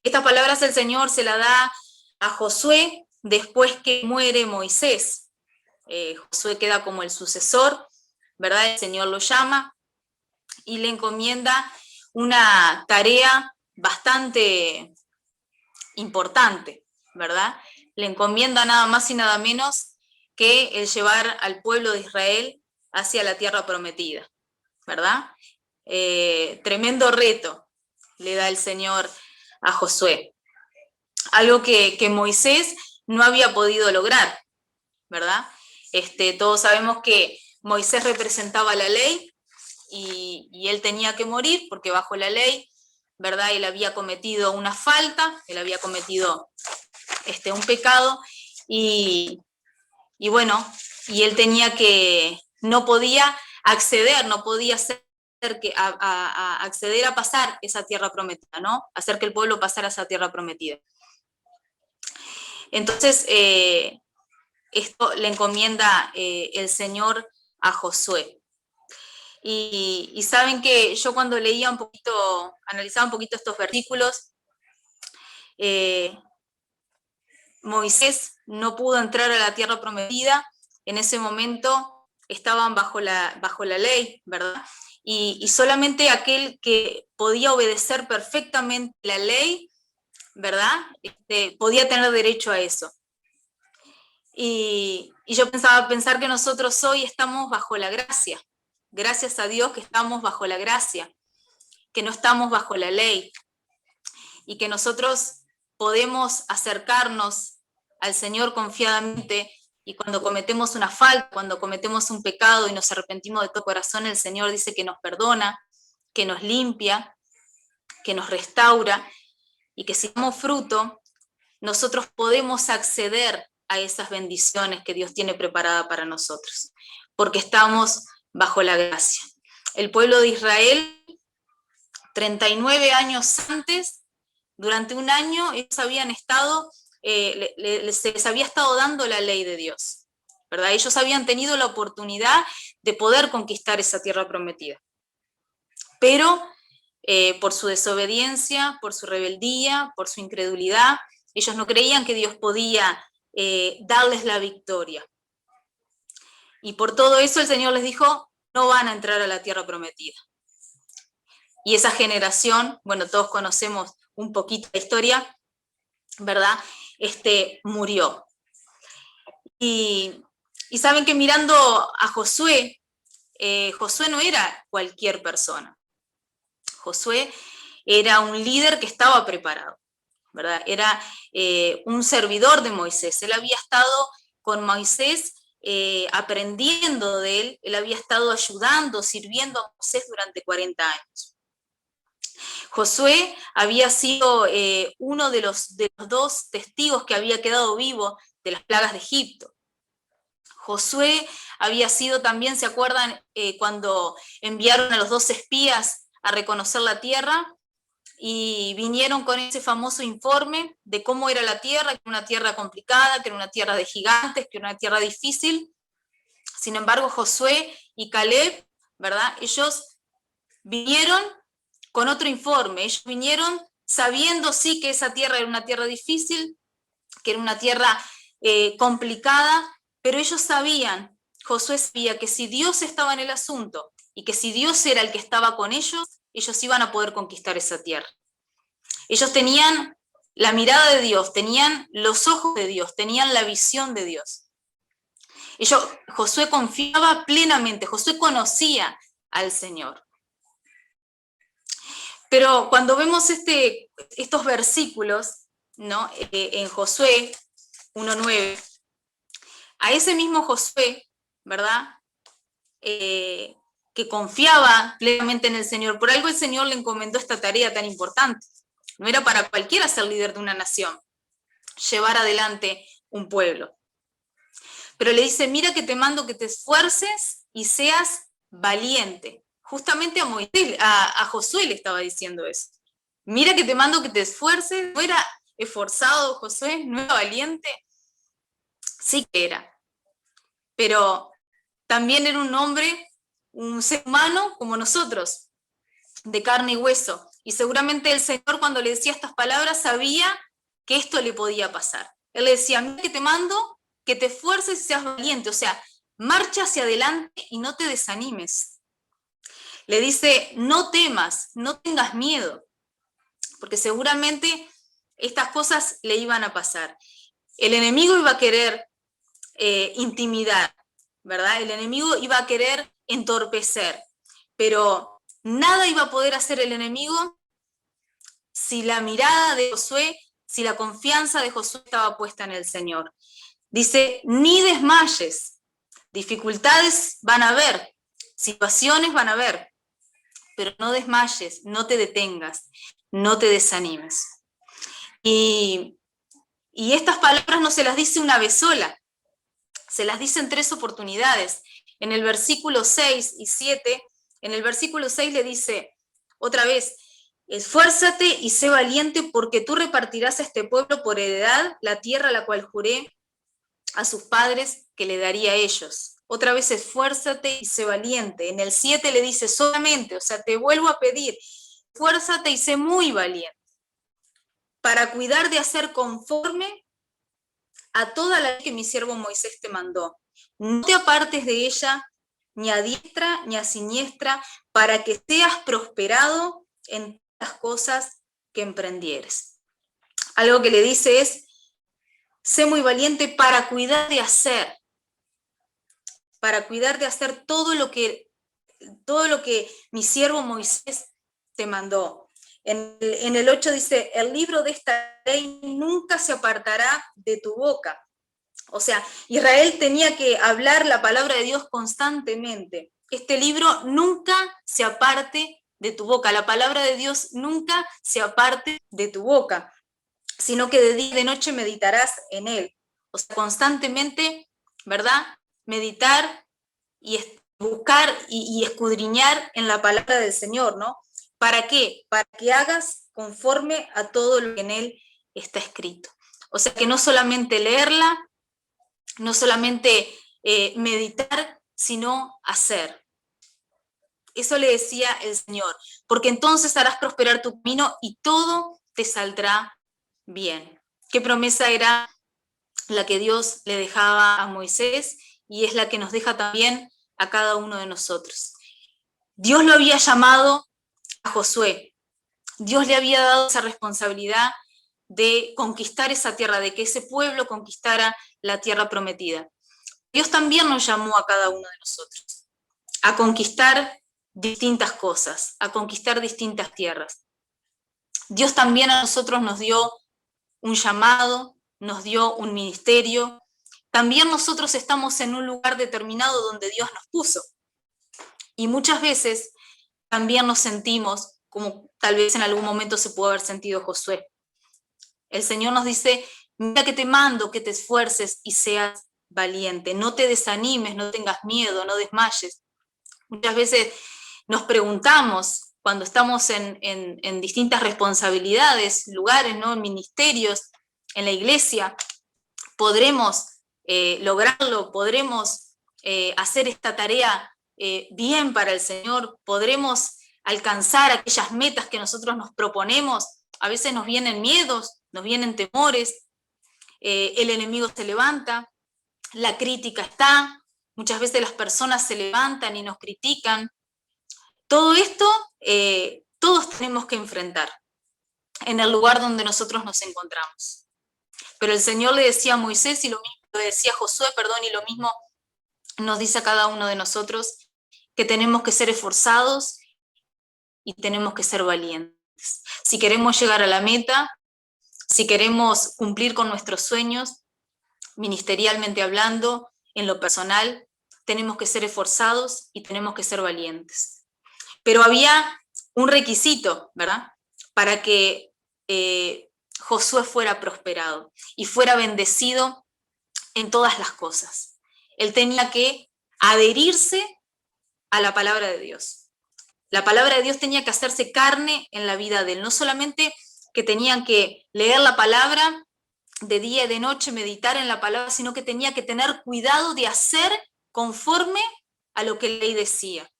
Estas palabras el Señor se las da a Josué después que muere Moisés. Josué queda como el sucesor, ¿verdad? El Señor lo llama y le encomienda una tarea bastante importante, ¿verdad? Le encomienda nada más y nada menos que el llevar al pueblo de Israel hacia la tierra prometida, ¿verdad? Tremendo reto le da el Señor a Josué. Algo que Moisés no había podido lograr, ¿verdad? Todos sabemos que Moisés representaba la ley y él tenía que morir porque bajo la ley, ¿verdad? Él había cometido una falta, él había cometido un pecado y bueno, y él tenía que, no podía acceder, no podía hacer acceder a pasar esa tierra prometida, ¿no? Hacer que el pueblo pasara esa tierra prometida. Entonces, esto le encomienda el Señor a Josué. Y saben que yo cuando leía un poquito, analizaba un poquito estos versículos, Moisés no pudo entrar a la tierra prometida, en ese momento estaban bajo la ley, ¿verdad? Y solamente aquel que podía obedecer perfectamente la ley, ¿verdad? Podía tener derecho a eso. Y yo pensar que nosotros hoy estamos bajo la gracia. Gracias a Dios que estamos bajo la gracia, que no estamos bajo la ley y que nosotros podemos acercarnos al Señor confiadamente y cuando cometemos una falta, cuando cometemos un pecado y nos arrepentimos de todo corazón, el Señor dice que nos perdona, que nos limpia, que nos restaura y que si damos fruto, nosotros podemos acceder a esas bendiciones que Dios tiene preparada para nosotros, porque estamos bajo la gracia. El pueblo de Israel, 39 años antes, durante un año, ellos habían estado, se les había estado dando la ley de Dios, ¿verdad? Ellos habían tenido la oportunidad de poder conquistar esa tierra prometida. Pero por su desobediencia, por su rebeldía, por su incredulidad, ellos no creían que Dios podía darles la victoria. Y por todo eso el Señor les dijo, no van a entrar a la tierra prometida. Y esa generación, bueno, todos conocemos un poquito la historia, ¿verdad? Murió. Y saben que mirando a Josué, Josué no era cualquier persona. Josué era un líder que estaba preparado, ¿verdad? Era un servidor de Moisés. Él había estado con Moisés aprendiendo de él había estado ayudando, sirviendo a Moisés durante 40 años. Josué había sido uno de los dos testigos que había quedado vivo de las plagas de Egipto. Josué había sido también, ¿se acuerdan? Cuando enviaron a los 2 espías a reconocer la tierra y vinieron con ese famoso informe de cómo era la tierra, que era una tierra complicada, que era una tierra de gigantes, que era una tierra difícil. Sin embargo, Josué y Caleb, ¿verdad? Ellos vinieron con otro informe. Ellos vinieron sabiendo sí que esa tierra era una tierra difícil, que era una tierra complicada, pero ellos sabían, Josué sabía que si Dios estaba en el asunto y que si Dios era el que estaba con ellos iban a poder conquistar esa tierra. Ellos tenían la mirada de Dios, tenían los ojos de Dios, tenían la visión de Dios. Josué confiaba plenamente, Josué conocía al Señor. Pero cuando vemos estos versículos, ¿no? En Josué 1:9, a ese mismo Josué, ¿verdad? Que confiaba plenamente en el Señor, por algo el Señor le encomendó esta tarea tan importante. No era para cualquiera ser líder de una nación, llevar adelante un pueblo. Pero le dice, mira que te mando que te esfuerces y seas valiente. Justamente a Josué le estaba diciendo eso. Mira que te mando que te esfuerces. ¿No era esforzado Josué? ¿No era valiente? Sí que era. Pero también era un hombre, un ser humano como nosotros, de carne y hueso. Y seguramente el Señor, cuando le decía estas palabras, sabía que esto le podía pasar. Él le decía, mira que te mando, que te esfuerces y seas valiente, o sea, marcha hacia adelante y no te desanimes. Le dice, no temas, no tengas miedo, porque seguramente estas cosas le iban a pasar. El enemigo iba a querer intimidar, ¿verdad? El enemigo iba a querer entorpecer, pero nada iba a poder hacer el enemigo si la mirada de Josué, si la confianza de Josué estaba puesta en el Señor. Dice, ni desmayes, dificultades van a haber, situaciones van a haber, pero no desmayes, no te detengas, no te desanimes. Y estas palabras no se las dice una vez sola, se las dice en 3 oportunidades. En el versículo 6 y 7, en el versículo 6 le dice otra vez, esfuérzate y sé valiente porque tú repartirás a este pueblo por heredad la tierra a la cual juré a sus padres que le daría a ellos. Otra vez, esfuérzate y sé valiente. En el 7 le dice solamente, o sea, te vuelvo a pedir, esfuérzate y sé muy valiente para cuidar de hacer conforme a toda la ley que mi siervo Moisés te mandó. No te apartes de ella, ni a diestra ni a siniestra, para que seas prosperado en las cosas que emprendieres. Algo que le dice es, sé muy valiente para cuidar de hacer todo lo que mi siervo Moisés te mandó. En el 8 dice, el libro de esta ley nunca se apartará de tu boca. O sea, Israel tenía que hablar la palabra de Dios constantemente. Este libro nunca se aparte de tu boca, la palabra de Dios nunca se aparte de tu boca, sino que de día y de noche meditarás en él. O sea, constantemente, ¿verdad? Meditar y buscar y escudriñar en la palabra del Señor, ¿no? ¿Para qué? Para que hagas conforme a todo lo que en él está escrito. O sea, que no solamente leerla, no solamente meditar, sino hacer. Eso le decía el Señor, porque entonces harás prosperar tu camino y todo te saldrá bien. ¿Qué promesa era la que Dios le dejaba a Moisés y es la que nos deja también a cada uno de nosotros? Dios lo había llamado a Josué, Dios le había dado esa responsabilidad de conquistar esa tierra, de que ese pueblo conquistara la tierra prometida. Dios también nos llamó a cada uno de nosotros a conquistar distintas cosas, a conquistar distintas tierras. Dios también a nosotros nos dio un llamado, nos dio un ministerio. También nosotros estamos en un lugar determinado donde Dios nos puso. Y muchas veces también nos sentimos como tal vez en algún momento se pudo haber sentido Josué. El Señor nos dice, mira que te mando que te esfuerces y seas valiente, no te desanimes, no tengas miedo, no desmayes. Muchas veces nos preguntamos, cuando estamos en distintas responsabilidades, lugares, ¿no? En ministerios, en la iglesia, ¿podremos lograrlo? ¿Podremos hacer esta tarea bien para el Señor? ¿Podremos alcanzar aquellas metas que nosotros nos proponemos? A veces nos vienen miedos, nos vienen temores, el enemigo se levanta, la crítica está, muchas veces las personas se levantan y nos critican. Todo esto, todos tenemos que enfrentar en el lugar donde nosotros nos encontramos. Pero el Señor le decía a Moisés y lo mismo le decía a Josué, y lo mismo nos dice a cada uno de nosotros, que tenemos que ser esforzados y tenemos que ser valientes. Si queremos llegar a la meta, si queremos cumplir con nuestros sueños, ministerialmente hablando, en lo personal, tenemos que ser esforzados y tenemos que ser valientes. Pero había un requisito, ¿verdad? Para que Josué fuera prosperado y fuera bendecido en todas las cosas. Él tenía que adherirse a la palabra de Dios. La palabra de Dios tenía que hacerse carne en la vida de él. No solamente que tenían que leer la palabra de día y de noche, meditar en la palabra, sino que tenía que tener cuidado de hacer conforme a lo que la ley decía.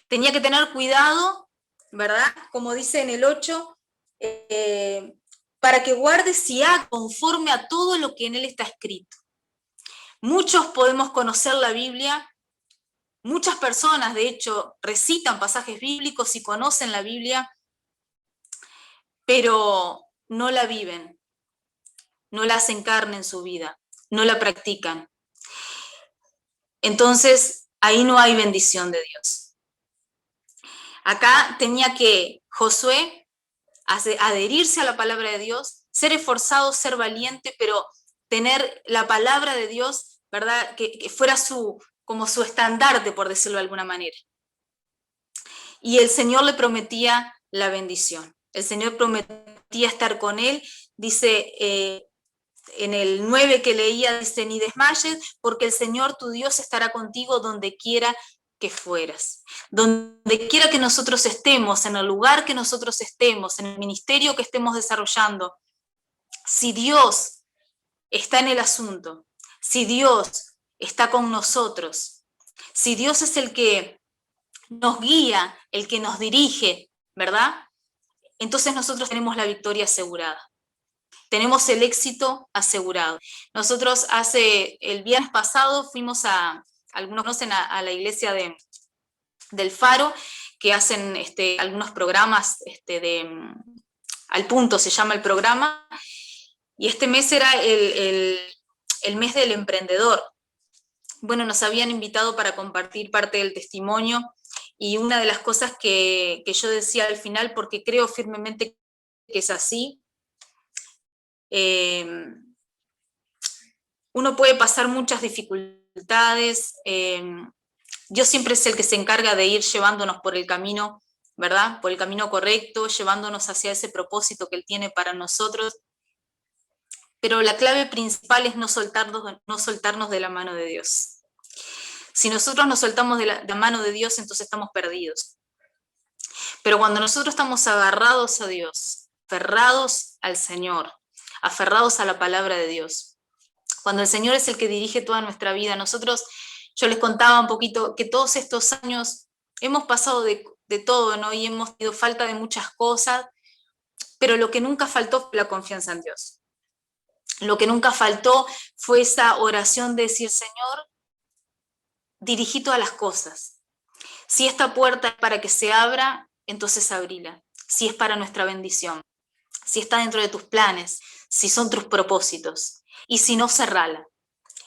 Tenía que tener cuidado ¿verdad? Como dice en el 8, para que guardes y hagas conforme a todo lo que en él está escrito. Muchos podemos conocer la Biblia, muchas personas de hecho recitan pasajes bíblicos y conocen la Biblia, pero no la viven, no la hacen carne en su vida, no la practican. Entonces, ahí no hay bendición de Dios. Acá tenía que Josué adherirse a la palabra de Dios, ser esforzado, ser valiente, pero tener la palabra de Dios, ¿verdad? Que fuera como su estandarte, por decirlo de alguna manera. Y el Señor le prometía la bendición. El Señor prometía estar con él. Dice en el 9 que leía, dice, ni desmayes, porque el Señor tu Dios estará contigo donde quiera que fueras. Donde quiera que nosotros estemos, en el lugar que nosotros estemos, en el ministerio que estemos desarrollando, si Dios está en el asunto, si Dios está con nosotros, si Dios es el que nos guía, el que nos dirige, ¿verdad? Entonces nosotros tenemos la victoria asegurada. Tenemos el éxito asegurado. Nosotros el viernes pasado fuimos algunos conocen a la iglesia del Faro, que hacen algunos programas al punto, se llama el programa, y este mes era el mes del emprendedor. Bueno, nos habían invitado para compartir parte del testimonio, y una de las cosas que yo decía al final, porque creo firmemente que es así, uno puede pasar muchas dificultades, Dios siempre es el que se encarga de ir llevándonos por el camino, ¿verdad? Por el camino correcto, llevándonos hacia ese propósito que Él tiene para nosotros, pero la clave principal es no soltarnos de la mano de Dios. Si nosotros nos soltamos de la mano de Dios, entonces estamos perdidos. Pero cuando nosotros estamos agarrados a Dios, aferrados al Señor, aferrados a la palabra de Dios, cuando el Señor es el que dirige toda nuestra vida, yo les contaba un poquito que todos estos años hemos pasado de todo, ¿no? Y hemos tenido falta de muchas cosas, pero lo que nunca faltó fue la confianza en Dios. Lo que nunca faltó fue esa oración de decir, Señor, dirigí todas las cosas. Si esta puerta es para que se abra, entonces abrila. Si es para nuestra bendición, si está dentro de tus planes, si son tus propósitos, y si no, cerrala.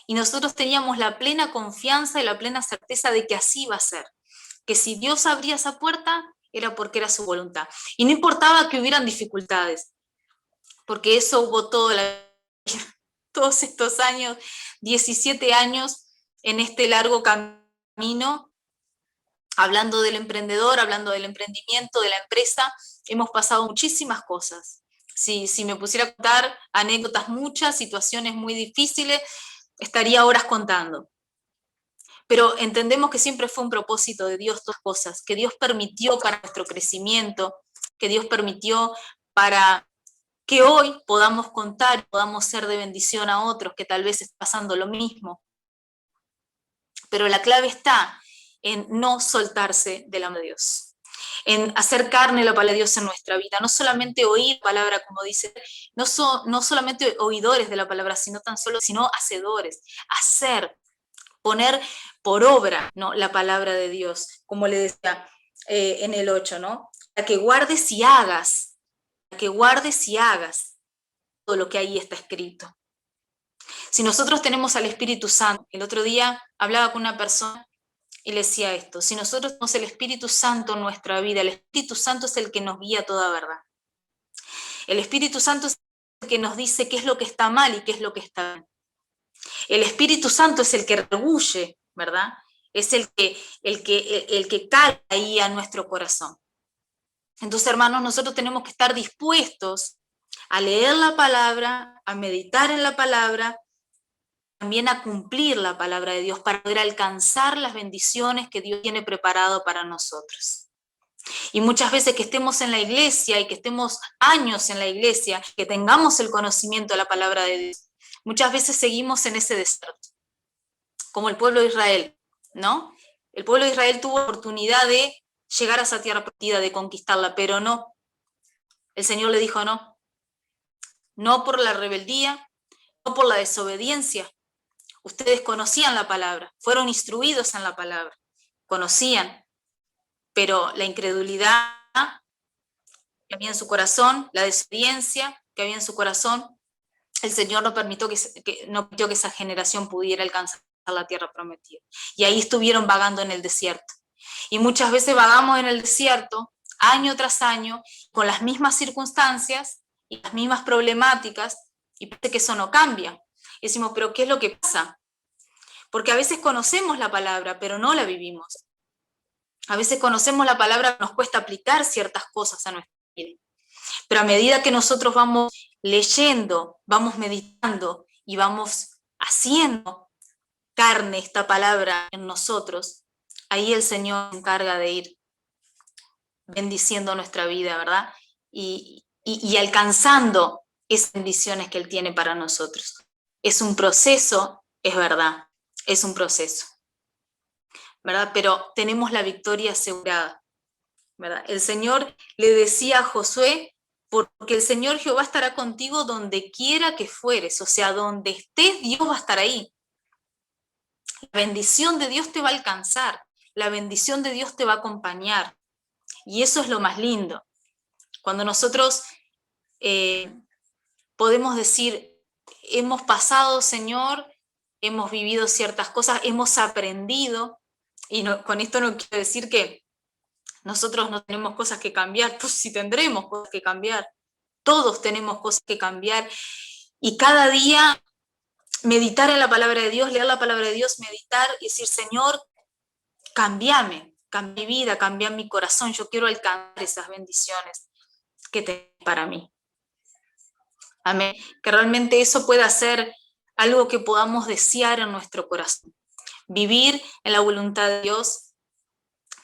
Y nosotros teníamos la plena confianza y la plena certeza de que así iba a ser, que si Dios abría esa puerta, era porque era su voluntad. Y no importaba que hubieran dificultades, porque eso hubo todos estos años, 17 años en este largo camino, hablando del emprendedor, hablando del emprendimiento, de la empresa, hemos pasado muchísimas cosas. Si me pusiera a contar anécdotas muchas, situaciones muy difíciles, estaría horas contando. Pero entendemos que siempre fue un propósito de Dios todas cosas, que Dios permitió para nuestro crecimiento, que Dios permitió para que hoy podamos contar, podamos ser de bendición a otros que tal vez estén pasando lo mismo. Pero la clave está en no soltarse de la mano de Dios, en hacer carne la palabra de Dios en nuestra vida, no solamente oír palabra, como dice, no solamente oidores de la palabra, sino hacedores, hacer, poner por obra, ¿no?, la palabra de Dios, como le decía en el 8, ¿no? Para que guardes y hagas todo lo que ahí está escrito. Si nosotros tenemos al Espíritu Santo, el otro día hablaba con una persona y le decía esto, si nosotros tenemos el Espíritu Santo en nuestra vida, el Espíritu Santo es el que nos guía a toda verdad. El Espíritu Santo es el que nos dice qué es lo que está mal y qué es lo que está bien. El Espíritu Santo es el que rebulle, ¿verdad? Es el que cae ahí a nuestro corazón. Entonces, hermanos, nosotros tenemos que estar dispuestos a leer la palabra, a meditar en la palabra, también a cumplir la palabra de Dios para poder alcanzar las bendiciones que Dios tiene preparado para nosotros. Y muchas veces que estemos en la iglesia y que estemos años en la iglesia, que tengamos el conocimiento de la palabra de Dios, muchas veces seguimos en ese desierto, como el pueblo de Israel, ¿no? El pueblo de Israel tuvo oportunidad de llegar a esa tierra prometida, de conquistarla, pero no. El Señor le dijo no. No por la rebeldía, no por la desobediencia. Ustedes conocían la palabra, fueron instruidos en la palabra, conocían, pero la incredulidad que había en su corazón, la desobediencia que había en su corazón, el Señor no permitió que esa generación pudiera alcanzar la tierra prometida. Y ahí estuvieron vagando en el desierto. Y muchas veces vagamos en el desierto, año tras año, con las mismas circunstancias y las mismas problemáticas, y parece que eso no cambia. Y decimos, ¿pero qué es lo que pasa? Porque a veces conocemos la palabra, pero no la vivimos. A veces conocemos la palabra, nos cuesta aplicar ciertas cosas a nuestra vida. Pero a medida que nosotros vamos leyendo, vamos meditando y vamos haciendo carne esta palabra en nosotros, ahí el Señor se encarga de ir bendiciendo nuestra vida, ¿verdad? Y alcanzando esas bendiciones que Él tiene para nosotros. Es un proceso, es verdad, es un proceso, ¿verdad? Pero tenemos la victoria asegurada, ¿verdad? El Señor le decía a Josué, porque el Señor Jehová estará contigo donde quiera que fueres, o sea, donde estés, Dios va a estar ahí. La bendición de Dios te va a alcanzar, la bendición de Dios te va a acompañar, y eso es lo más lindo. Cuando nosotros podemos decir, hemos pasado, Señor, hemos vivido ciertas cosas, hemos aprendido, y no, con esto no quiero decir que nosotros no tenemos cosas que cambiar, pues sí tendremos cosas que cambiar, todos tenemos cosas que cambiar, y cada día meditar en la palabra de Dios, leer la palabra de Dios, meditar y decir, Señor, cámbiame, cambia mi vida, cambia mi corazón, yo quiero alcanzar esas bendiciones que tenés para mí. Amén. Que realmente eso pueda ser algo que podamos desear en nuestro corazón. Vivir en la voluntad de Dios.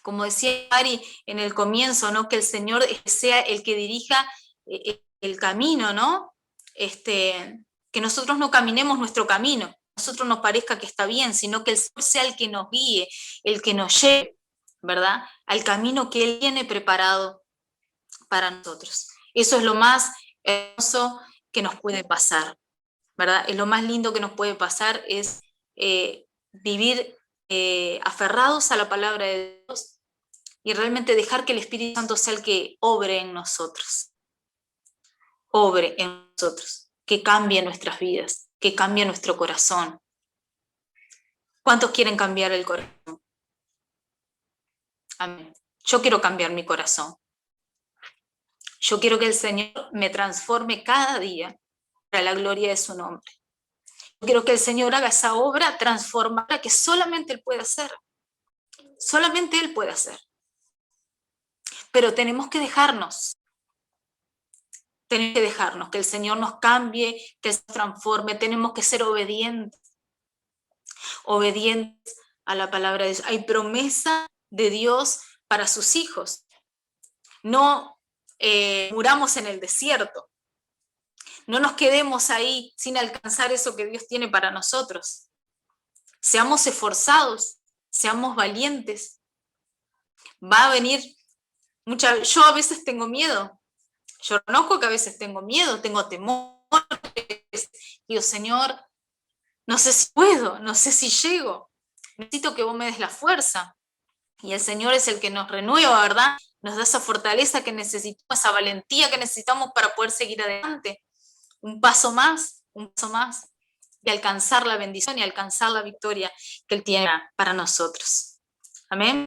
Como decía Mari en el comienzo, ¿no? Que el Señor sea el que dirija el camino, ¿no? Que nosotros no caminemos nuestro camino, a nosotros nos parezca que está bien, sino que el Señor sea el que nos guíe, el que nos lleve, ¿verdad? Al camino que Él tiene preparado para nosotros. Eso es lo más hermoso que nos puede pasar, ¿verdad? Es lo más lindo que nos puede pasar es vivir aferrados a la palabra de Dios y realmente dejar que el Espíritu Santo sea el que obre en nosotros, que cambie nuestras vidas, que cambie nuestro corazón. ¿Cuántos quieren cambiar el corazón? Amén. Yo quiero cambiar mi corazón. Yo quiero que el Señor me transforme cada día para la gloria de su nombre. Yo quiero que el Señor haga esa obra transformadora que solamente Él puede hacer. Solamente Él puede hacer. Pero tenemos que dejarnos. Tenemos que dejarnos, que el Señor nos cambie, que se transforme. Tenemos que ser obedientes. Obedientes a la palabra de Dios. Hay promesa de Dios para sus hijos. No muramos en el desierto. No nos quedemos ahí sin alcanzar eso que Dios tiene para nosotros. Seamos esforzados, seamos valientes. Va a venir yo a veces tengo miedo. Yo conozco que a veces tengo miedo, tengo temor. Digo, Señor, no sé si puedo, no sé si llego. Necesito que vos me des la fuerza. Y el Señor es el que nos renueva, ¿verdad? Nos da esa fortaleza que necesitamos, esa valentía que necesitamos para poder seguir adelante. Un paso más, y alcanzar la bendición y alcanzar la victoria que Él tiene para nosotros. Amén.